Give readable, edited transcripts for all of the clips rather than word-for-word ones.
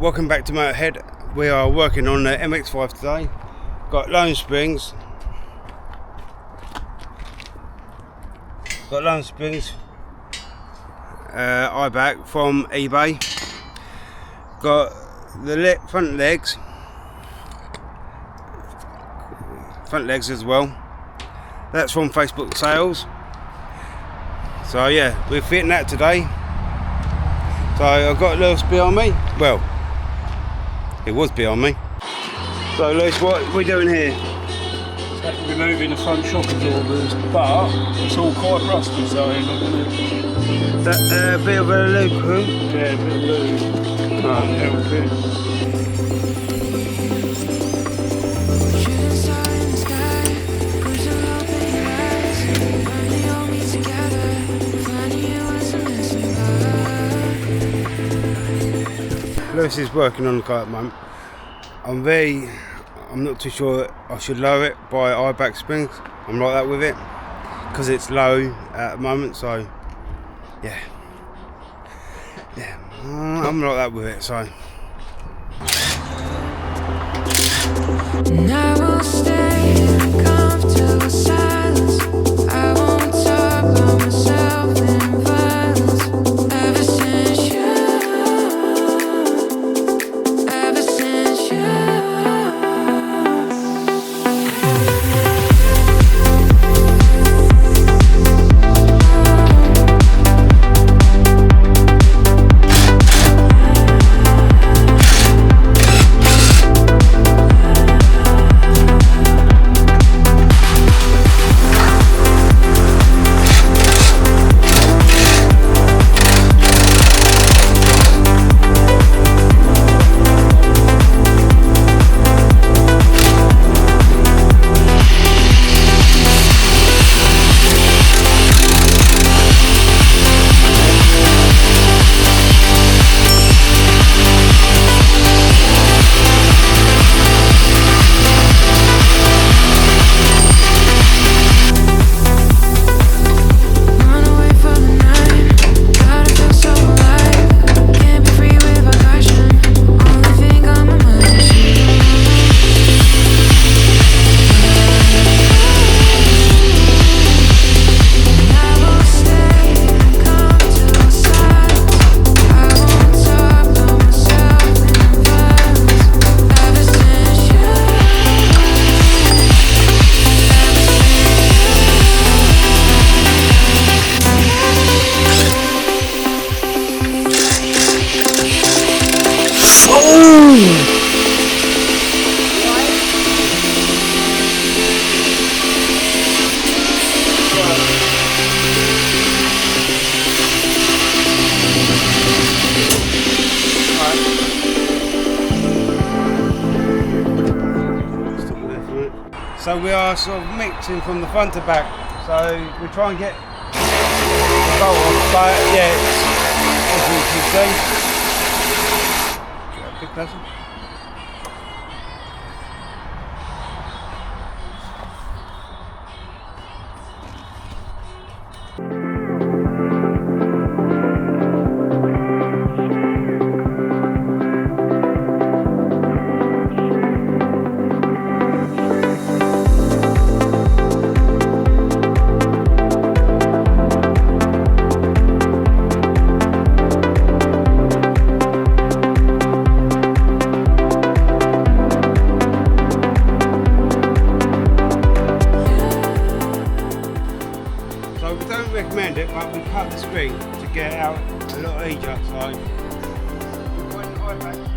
welcome back to Motorhead. We are working on the MX-5 today. Got Lone Springs. Eibach from eBay. Got the front legs as well. That's from Facebook sales. So yeah, we're fitting that today. So I've got Lewis behind me. Well, it was behind me. So Lewis, what are we doing here? Removing the front shock absorbers, but it's all quite rusty, so I'm not going to... That bit of a loop, huh? Yeah, a bit of lube. Lewis is working on the car at the moment. I'm not too sure I should lower it by Eibach springs. I'm like that with it because it's low at the moment, so yeah, I'm like that with it, so and I will stay in a comfortable silence. I won't talk about myself in violence. Ever since you So we are sort of mixing from the front to back. So we try and get the bolt off, but yeah, as you can see, big lesson. Recommend it, but we cut the spring to get it out a lot easier. So we put an Eibach spring.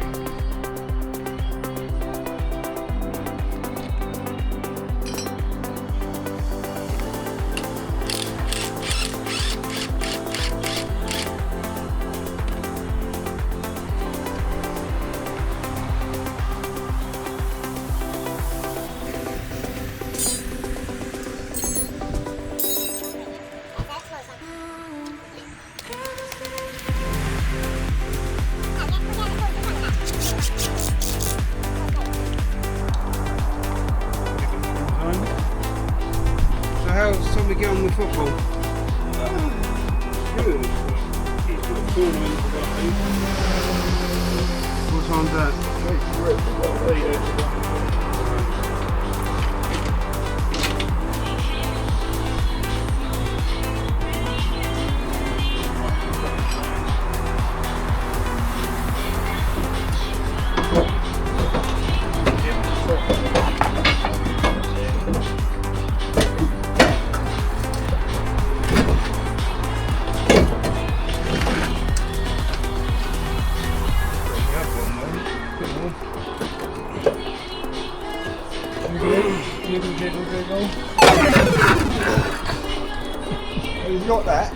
How's somebody get on with football? Good. He's got a tournament today. What's calm down. He's got that.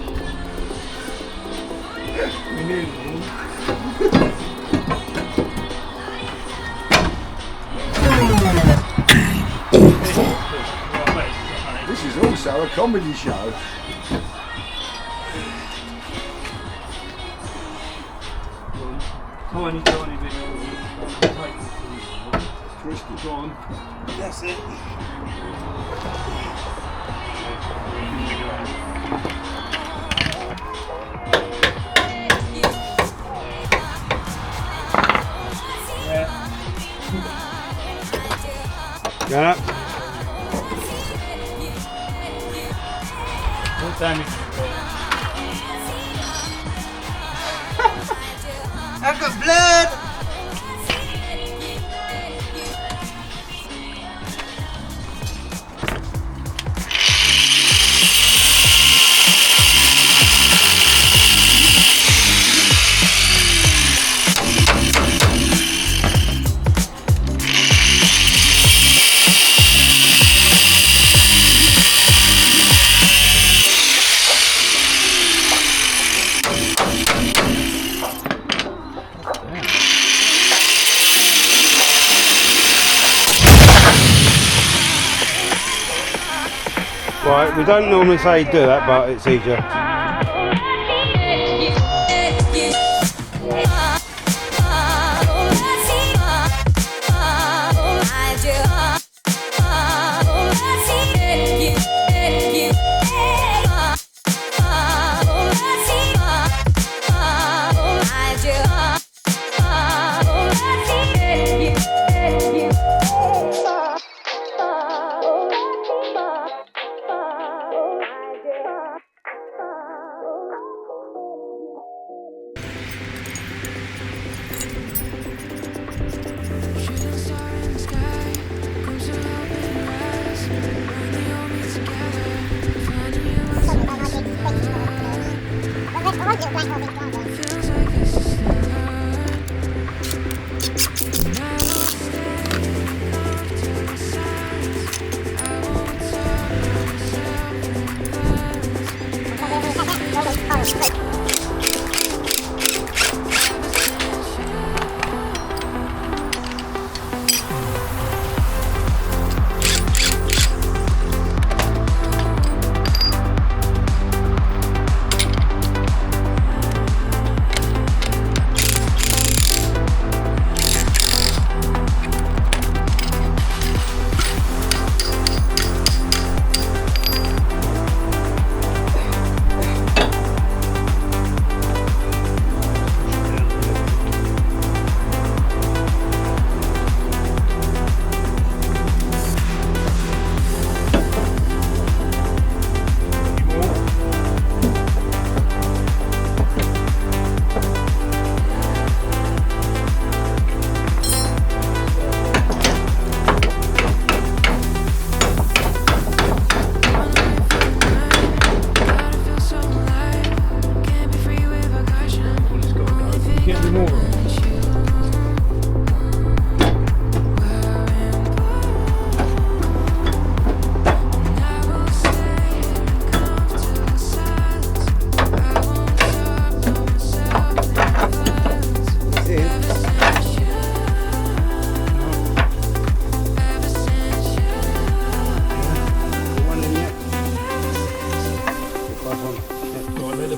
This is also a comedy show. Tiny bit. Twisted. Go on. That's it. Going up. What damage? I've got blood! Right, we don't normally say do that, but it's easier. Shooting star in the sky, comes to love and rise. When they all meet together, finding you as a missing heart. Feels like it's the start. And I will stay comfortable silence. I won't talk to myself in violence.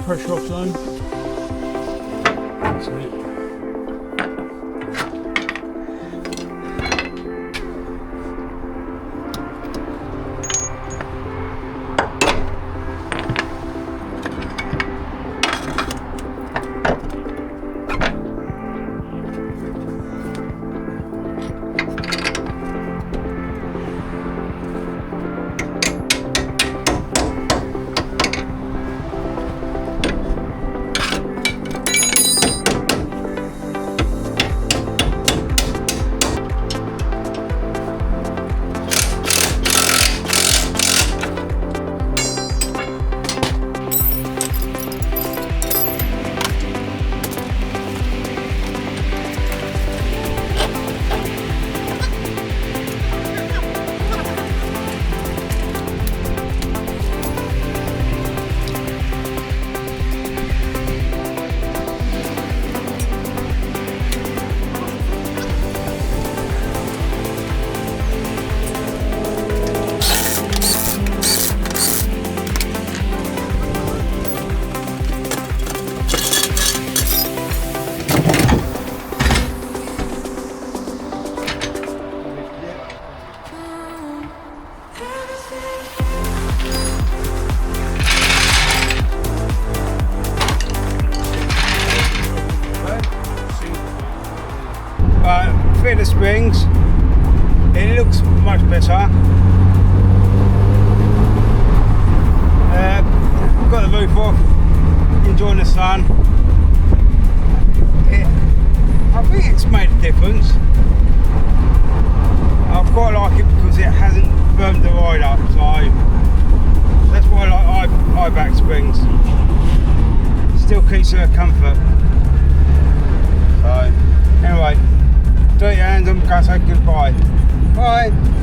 Pressure off zone. That's it. But fit the springs, it looks much better. Got the roof off, enjoying the sun. I think it's made a difference. I quite like it because it hasn't firmed the ride up, so that's why I like Eibach springs. Still keeps her comfort. So anyway, dirty hands, I'm going to say goodbye. Bye.